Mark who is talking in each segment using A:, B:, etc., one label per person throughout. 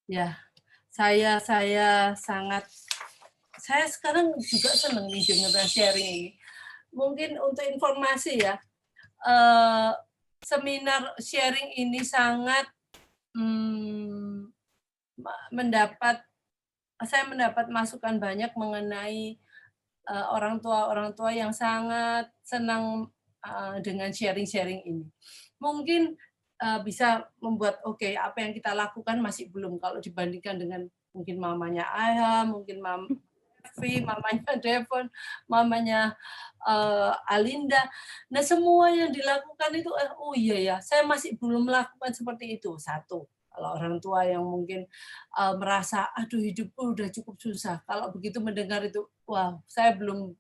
A: Ya, saya sangat saya sekarang juga senang nih dengerin sharing ini. Mungkin untuk informasi ya, eee, seminar sharing ini sangat, mmm, mendapat saya mendapat masukan banyak mengenai, orang tua yang sangat senang, dengan sharing-sharing ini. Mungkin, bisa membuat, oke, apa yang kita lakukan masih belum kalau dibandingkan dengan mungkin mamanya Ayah, mungkin Evi, mamanya Devon, mamanya, Alinda. Nah, semua yang dilakukan itu, oh iya ya, saya masih belum melakukan seperti itu, satu. Kalau orang tua yang mungkin, merasa, "Aduh hidupku udah cukup susah." Kalau begitu mendengar itu, wow, saya belum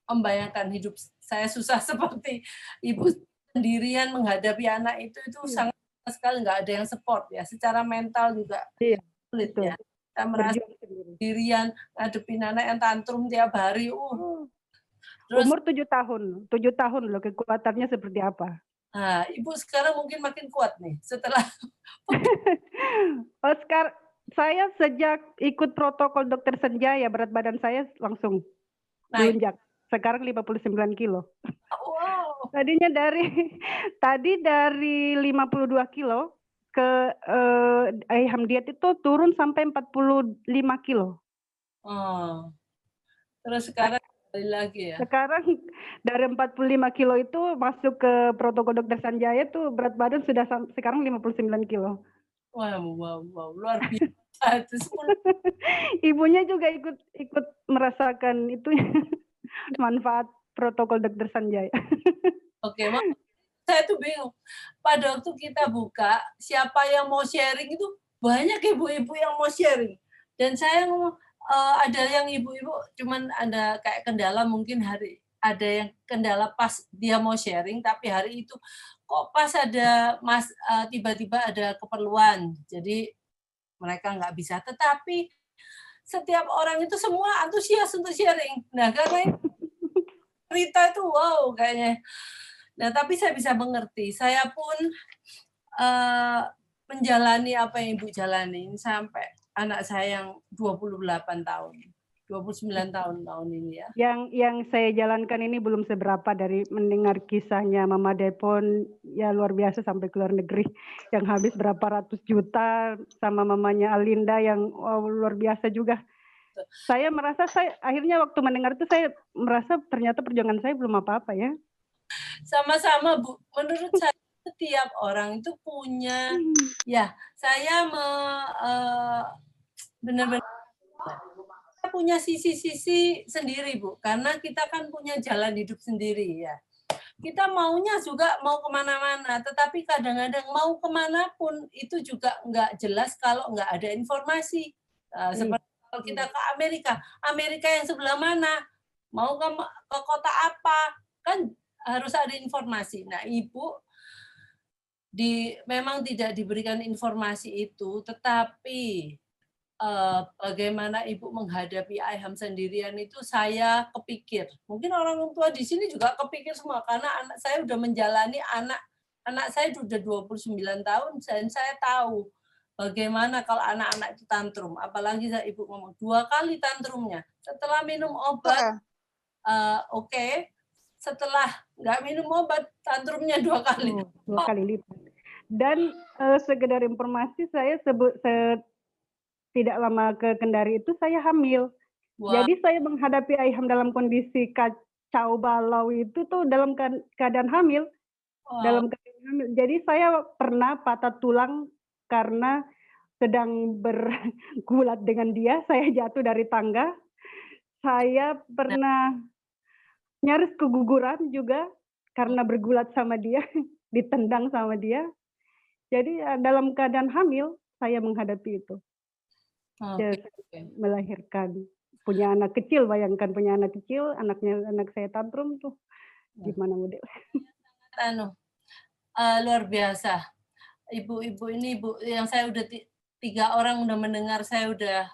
A: membayangkan hidup saya susah seperti ibu sendirian menghadapi anak itu
B: Iya.
A: sangat sekali nggak ada yang support ya, secara mental juga
B: Iya,
A: sulit
B: betul.
A: ya. Kita merasa
B: Berjuang sendiri.
A: sendirian, ngadepin anak yang tantrum tiap hari,
B: Oh,
A: terus
B: umur 7 tahun, 7 tahun loh kekuatannya seperti apa.
A: Ibu sekarang mungkin makin kuat nih setelah
B: Oscar, saya sejak ikut protokol dokter senja ya berat badan saya langsung
A: naik.
B: melonjak. Sekarang 59 kilo.
A: Wow,
B: Tadinya dari tadi dari 52 kilo ke, Ayham Diet itu turun sampai 45 kilo.
A: oh, terus sekarang kembali lagi ya?
B: Sekarang dari 45 kilo itu masuk ke protokol dokter Sanjaya tuh berat badan sudah sekarang 59 kilo.
A: Wow wow wow, luar biasa itu 10.
B: Ibunya juga ikut ikut merasakan itu manfaat protokol dokter Sanjaya.
A: Oke, saya tuh bingung. Pada waktu kita buka, siapa yang mau sharing itu banyak ibu-ibu yang mau sharing. Dan saya ngomong, ada yang ibu-ibu cuman ada kayak kendala mungkin ada yang kendala pas dia mau sharing, tapi hari itu kok pas ada tiba-tiba ada keperluan, jadi mereka nggak bisa. Tetapi setiap orang itu semua antusias untuk sharing. Nah, karena cerita itu wow kayaknya. Nah, tapi saya bisa mengerti. Saya pun, eee, menjalani apa yang Ibu jalanin sampai anak saya yang 28 tahun, 29 tahun tahun ini ya.
B: Yang saya jalankan ini belum seberapa dari mendengar kisahnya Mama Depon, ya luar biasa sampai ke luar negeri, yang habis berapa ratus juta, sama mamanya Alinda yang, wow luar biasa juga. Saya merasa saya akhirnya waktu mendengar itu saya merasa ternyata perjuangan saya belum apa-apa ya.
A: Sama-sama Bu, menurut saya setiap orang itu punya ya, saya benar-benar kita punya sisi-sisi sendiri Bu, karena kita kan punya jalan hidup sendiri ya. Kita maunya juga mau kemana-mana, tetapi kadang-kadang mau kemana pun itu juga nggak jelas kalau nggak ada informasi.
B: Iya,
A: Seperti kalau kita ke Amerika, Amerika yang sebelah mana, mau ke kota apa, kan harus ada informasi. Nah, Ibu memang tidak diberikan informasi itu, tetapi bagaimana Ibu menghadapi Ayham sendirian itu saya kepikir. Mungkin orang tua di sini juga kepikir semua karena anak saya udah menjalani anak anak saya udah 29 tahun dan saya tahu bagaimana kalau anak-anak itu tantrum. Apalagi Ibu ngomong 2 kali tantrumnya. Setelah minum obat,
B: heeh,
A: oke, setelah nggak minum obat tantrumnya 2 kali.
B: oh 2
A: Oh,
B: kali lipat. Dan, sekedar informasi saya tidak lama ke Kendari itu saya hamil.
A: wah,
B: Jadi saya menghadapi Ayham dalam kondisi kacau balau itu tuh dalam keadaan hamil.
A: wow,
B: Dalam keadaan hamil. Jadi saya pernah patah tulang karena sedang bergulat dengan dia, saya jatuh dari tangga. Saya
A: nah,
B: pernah nyaris keguguran juga karena bergulat sama dia, ditendang sama dia. Jadi, dalam keadaan hamil saya menghadapi itu.
A: oke
B: Ya, melahirkan. Punya anak kecil, bayangkan punya anak kecil, anak saya tantrum tuh,
A: oke.
B: gimana model.
A: Anu, luar biasa. Ibu-ibu ini ibu yang saya udah 3 orang udah mendengar saya udah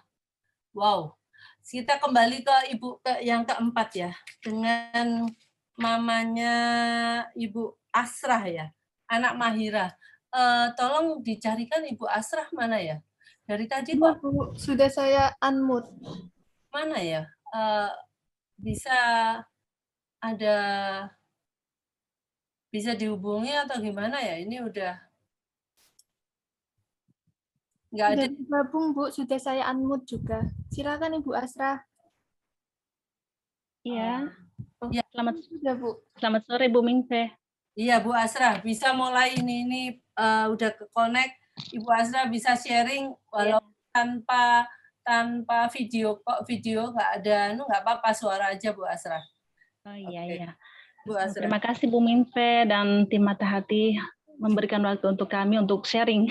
A: wow. Kita kembali ke ibu yang keempat ya, dengan mamanya Ibu Asrah ya, anak Mahira. Tolong dicarikan Ibu Asrah mana ya? Dari tadi
C: Iya,
A: kok
C: Bu, sudah saya unmute.
A: mana ya? Bisa ada bisa dihubungi atau gimana ya? Ini udah nggak
C: Sudah
A: ada.
C: bergabung, Bu. Sudah saya unmute juga. Silakan Ibu Asra.
D: Iya,
C: Oh,
A: Ya,
C: sudah, Bu.
D: selamat sore Bu Mingse.
A: iya Bu Asra, bisa mulai ini udah ke connect. Ibu Asra bisa sharing walau tanpa video kok, video nggak ada, nggak apa-apa, suara aja Bu Asra.
D: Oh iya,
A: Oke,
D: iya.
A: Bu Asra.
D: Terima kasih Bu Mingse dan tim Mata Hati memberikan waktu untuk kami untuk sharing.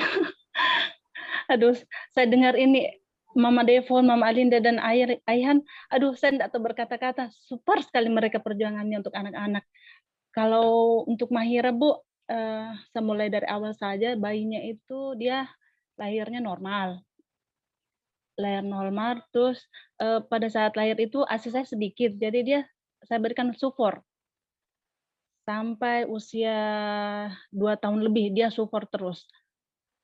D: Aduh, saya dengar ini Mama Devon, Mama Alinda, dan Ayhan, aduh saya tidak tahu berkata-kata, super sekali mereka perjuangannya untuk anak-anak. Kalau untuk Mahira, Bu, saya mulai dari awal saja, bayinya itu dia lahirnya normal. Lahir normal, terus pada saat lahir itu ASI saya sedikit, jadi saya berikan sufor. Sampai usia 2 tahun lebih, dia sufor terus.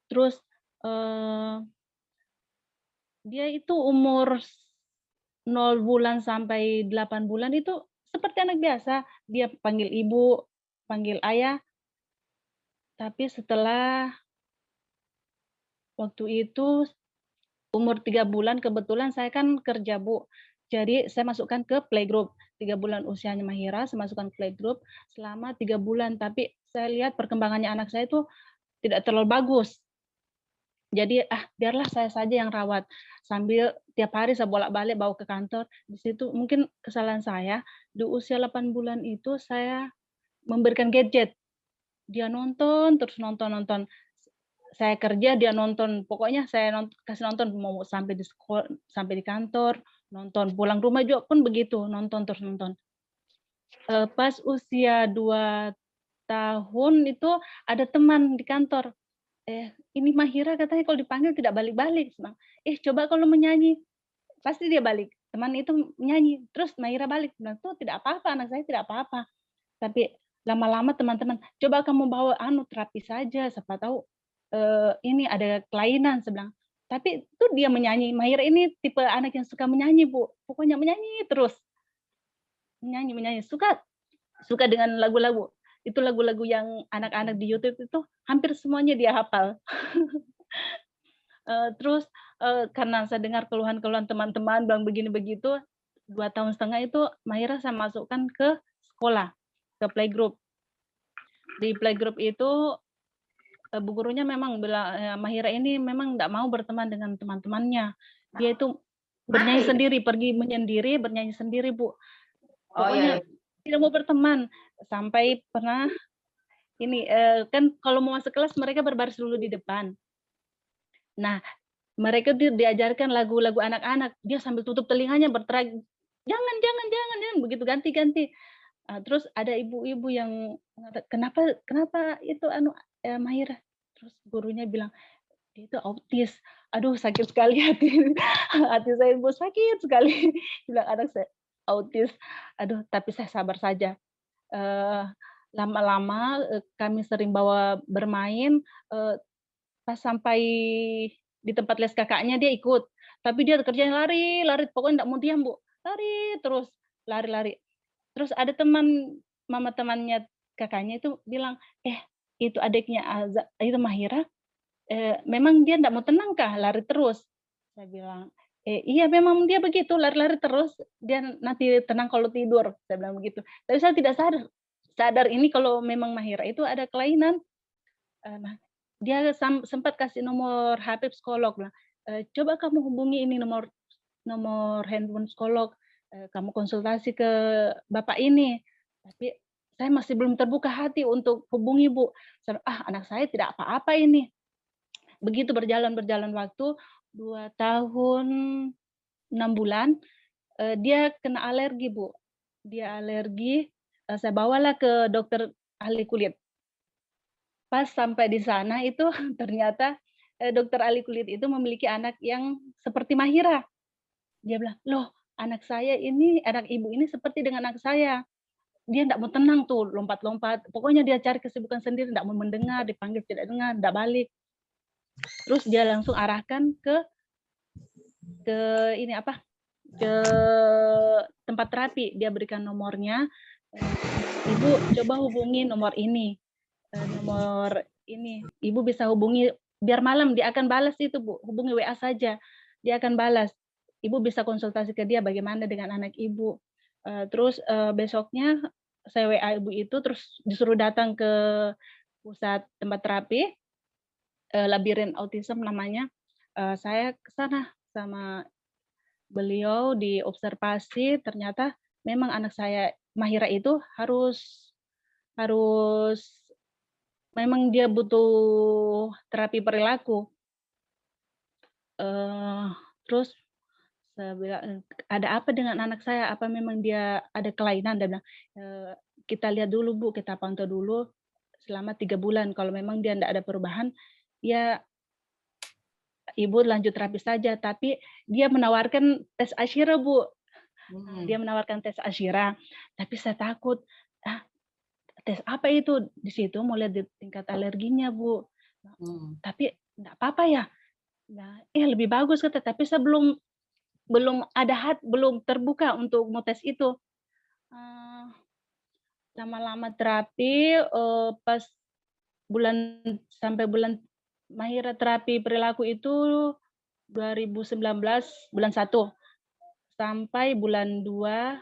D: Terus dia itu umur 0 bulan sampai 8 bulan itu seperti anak biasa. Dia panggil ibu, panggil ayah. Tapi setelah waktu itu umur 3 bulan, kebetulan saya kan kerja, Bu. Jadi saya masukkan ke playgroup. 3 bulan usianya Mahira, saya masukkan ke playgroup selama 3 bulan. Tapi saya lihat perkembangannya anak saya itu tidak terlalu bagus. Jadi biarlah saya saja yang rawat. Sambil tiap hari saya bolak-balik bawa ke kantor. Di situ mungkin kesalahan saya, di usia 8 bulan itu saya memberikan gadget. Dia nonton, terus nonton. Saya kerja, dia nonton. Pokoknya saya kasih nonton mau sampai di sekolah, sampai di kantor, nonton. Pulang rumah juga pun begitu, nonton terus nonton. Pas usia 2 tahun itu ada teman di kantor. Ini Mahira katanya kalau dipanggil tidak balik-balik. Coba kalau menyanyi, pasti dia balik. Teman itu menyanyi, terus Mahira balik. Tuh tidak apa-apa, anak saya tidak apa-apa. Tapi lama-lama teman-teman, coba kamu bawa terapi saja, siapa tahu ini ada kelainan, saya bilang. Tapi tuh dia menyanyi. Mahira ini tipe anak yang suka menyanyi, Bu. Pokoknya menyanyi terus. Menyanyi. Suka dengan lagu-lagu. Itu lagu-lagu yang anak-anak di YouTube itu hampir semuanya dia hafal. Terus karena saya dengar keluhan-keluhan teman-teman bilang begini begitu, 2 tahun setengah itu Mahira saya masukkan ke sekolah, ke playgroup. Di playgroup itu bu gurunya memang bilang Mahira ini memang tidak mau berteman dengan teman-temannya. Dia itu bernyanyi sendiri, pergi menyendiri, bernyanyi sendiri, Bu. Pokoknya tidak mau berteman. Sampai pernah ini kan kalau mau masuk kelas mereka berbaris dulu di depan. Nah, mereka diajarkan lagu-lagu anak-anak. Dia sambil tutup telinganya berteriak, jangan, begitu ganti-ganti. Terus ada ibu-ibu yang kenapa itu Mahira. Terus gurunya bilang, dia itu autis. Aduh, sakit sekali hati saya, Bu, sakit sekali. Bilang anak saya autis. Aduh, tapi saya sabar saja. Lama-lama kami sering bawa bermain, pas sampai di tempat les kakaknya dia ikut. Tapi dia kerjanya lari, pokoknya enggak mau diam, Bu. Lari terus, lari. Terus ada mama temannya kakaknya itu bilang, itu adiknya itu Mahira, memang dia enggak mau tenang kah lari terus? Saya bilang, iya memang dia begitu, lari-lari terus, dia nanti tenang kalau tidur, saya bilang begitu. Tapi saya tidak sadar ini kalau memang Mahira itu ada kelainan. Nah, dia sempat kasih nomor HP psikolog, bilang, coba kamu hubungi ini nomor handphone psikolog, kamu konsultasi ke bapak ini. Tapi saya masih belum terbuka hati untuk hubungi, Bu. Anak saya tidak apa-apa ini. Begitu berjalan waktu, 2 tahun 6 bulan, dia kena alergi, Bu. Dia alergi, saya bawalah ke dokter ahli kulit. Pas sampai di sana itu ternyata dokter ahli kulit itu memiliki anak yang seperti Mahira. Dia bilang, loh anak ibu ini seperti dengan anak saya. Dia tidak mau tenang tuh, lompat-lompat. Pokoknya dia cari kesibukan sendiri, tidak mau mendengar, dipanggil tidak dengar, tidak balik. Terus dia langsung arahkan ke ini apa? Ke tempat terapi. Dia berikan nomornya. Ibu coba hubungi nomor ini. Nomor ini. Ibu bisa hubungi biar malam dia akan balas itu, Bu. Hubungi WA saja. Dia akan balas. Ibu bisa konsultasi ke dia bagaimana dengan anak Ibu. Terus besoknya saya WA Ibu itu terus disuruh datang ke pusat tempat terapi Labirin Autism namanya. Saya ke sana sama beliau diobservasi, ternyata memang anak saya Mahira itu harus memang dia butuh terapi perilaku. Terus saya bilang, "Ada apa dengan anak saya? Apa memang dia ada kelainan?" Dia bilang, "Kita lihat dulu, Bu, kita pantau dulu selama 3 bulan. Kalau memang dia enggak ada perubahan, ya Ibu lanjut terapi saja." Tapi dia menawarkan tes Ashira, Bu. Dia menawarkan tes Ashira, tapi saya takut, tes apa itu? Di situ mau lihat di tingkat alerginya, Bu. Tapi enggak apa-apa ya? Nah, lebih bagus kata, tapi saya belum belum terbuka untuk mau tes itu. Lama-lama terapi, pas sampai bulan Mahira terapi perilaku itu 2019 bulan 1 sampai bulan 2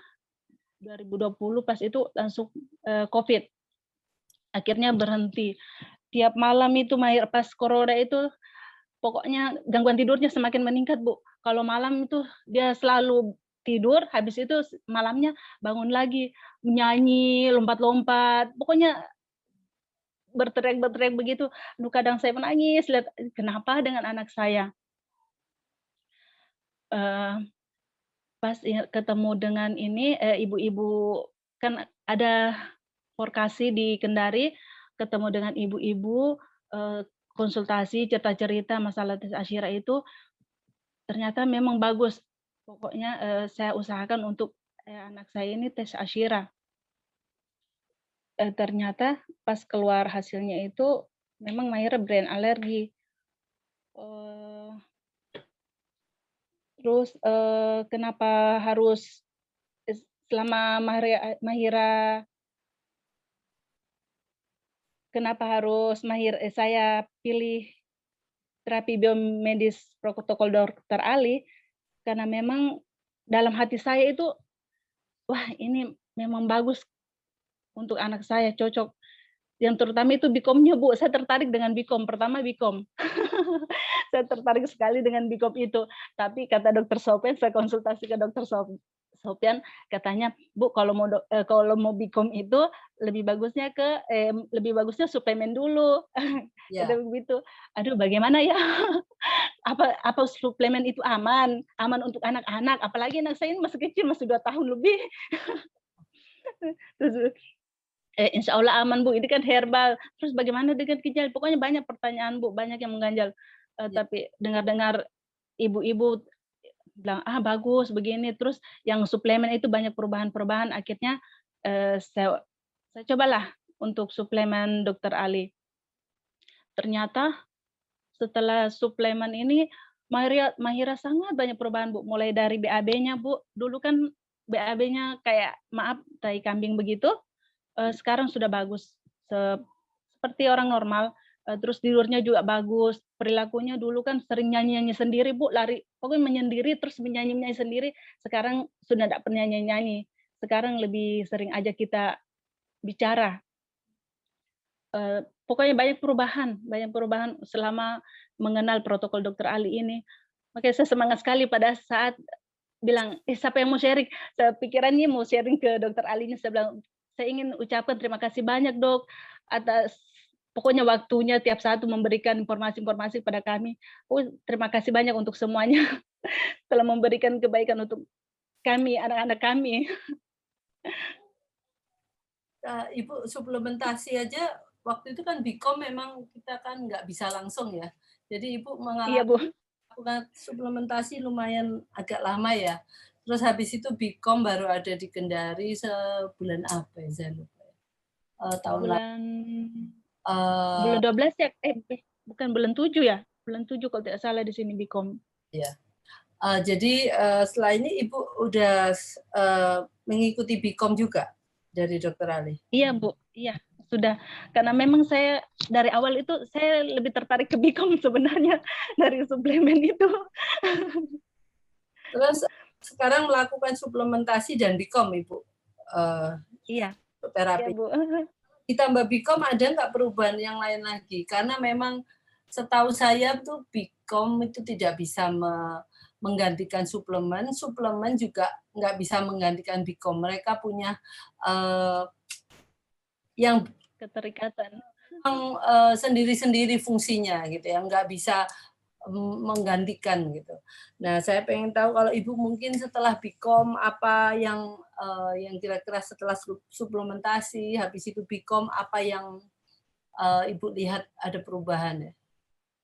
D: 2020 pas itu langsung COVID. Akhirnya berhenti. Tiap malam itu Mahira pas corona itu pokoknya gangguan tidurnya semakin meningkat, Bu. Kalau malam itu dia selalu tidur, habis itu malamnya bangun lagi, nyanyi, lompat-lompat, pokoknya berteriak-berteriak begitu. Aduh, kadang saya menangis lihat kenapa dengan anak saya. Pas ketemu dengan ini ibu-ibu, kan ada Forkasi di Kendari, ketemu dengan ibu-ibu, konsultasi cerita-cerita masalah tes Ashira itu ternyata memang bagus. Pokoknya saya usahakan untuk anak saya ini tes Ashira. Ternyata pas keluar hasilnya itu memang Mahira brain alergi. Terus kenapa harus selama Mahira kenapa harus saya pilih terapi biomedis protokol Dokter Ali, karena memang dalam hati saya itu, wah ini memang bagus untuk anak saya, cocok. Yang terutama itu Bikomnya, Bu. Saya tertarik dengan Bikom. Pertama Bikom. Saya tertarik sekali dengan Bikom itu. Tapi kata Dokter Sofian, saya konsultasi ke Dokter Sofian, katanya, "Bu, kalau mau Bikom itu lebih bagusnya suplemen dulu." Kata begitu. Aduh, bagaimana ya? Apa suplemen itu aman untuk anak-anak, apalagi anak saya ini masih kecil, masih 2 tahun lebih. Terus insya Allah aman, Bu, ini kan herbal. Terus bagaimana dengan ginjal? Pokoknya banyak pertanyaan, Bu, banyak yang mengganjal. Tapi dengar-dengar ibu-ibu bilang, bagus begini. Terus yang suplemen itu banyak perubahan-perubahan. Akhirnya saya cobalah untuk suplemen Dokter Ali. Ternyata setelah suplemen ini Mahira sangat banyak perubahan, Bu. Mulai dari BAB-nya, Bu. Dulu kan BAB-nya kayak tai kambing begitu. Sekarang sudah bagus seperti orang normal. Terus tidurnya juga bagus, perilakunya dulu kan sering nyanyi-nyanyi sendiri, Bu, lari pokoknya menyendiri terus menyanyi sendiri. Sekarang sudah tidak pernah nyanyi-nyanyi. Sekarang lebih sering ajak kita bicara. Pokoknya banyak perubahan selama mengenal protokol Dokter Ali ini. Makanya saya semangat sekali pada saat bilang, siapa yang mau sharing? Saya pikirannya mau sharing ke Dokter Ali-nya, saya bilang, "Saya ingin ucapkan terima kasih banyak, Dok, atas pokoknya waktunya tiap satu memberikan informasi-informasi pada kami. Terima kasih banyak untuk semuanya telah memberikan kebaikan untuk kami, anak-anak kami."
A: Ibu suplementasi aja waktu itu kan Bikom memang kita kan nggak bisa langsung ya. Jadi Ibu
D: Iya, Bu.
A: melakukan suplementasi lumayan agak lama ya. Terus habis itu Bikom baru ada di Kendari sebulan apa ya, saya lupa. Tahun lalu.
D: Bulan 12 ya? Bukan bulan 7 ya? bulan 7 kalau tidak salah di sini Bikom.
A: Jadi setelah ini Ibu udah mengikuti Bikom juga dari Dokter Ali?
D: Iya Bu, iya sudah. Karena memang saya dari awal itu saya lebih tertarik ke Bikom sebenarnya dari suplemen itu.
A: Terus sekarang melakukan suplementasi dan Bikom Ibu?
D: Iya, iya
A: Terapi.
D: Bu.
A: Ditambah Bikom ada nggak perubahan yang lain lagi? Karena memang setahu saya tuh Bikom itu tidak bisa menggantikan suplemen, suplemen juga nggak bisa menggantikan Bikom. Mereka punya yang
D: Keterikatan.
A: sendiri-sendiri fungsinya gitu ya, nggak bisa menggantikan gitu. Nah, saya pengen tahu kalau Ibu mungkin setelah Bikom apa yang kira-kira setelah suplementasi, habis itu Bikom apa yang Ibu lihat ada perubahan ya?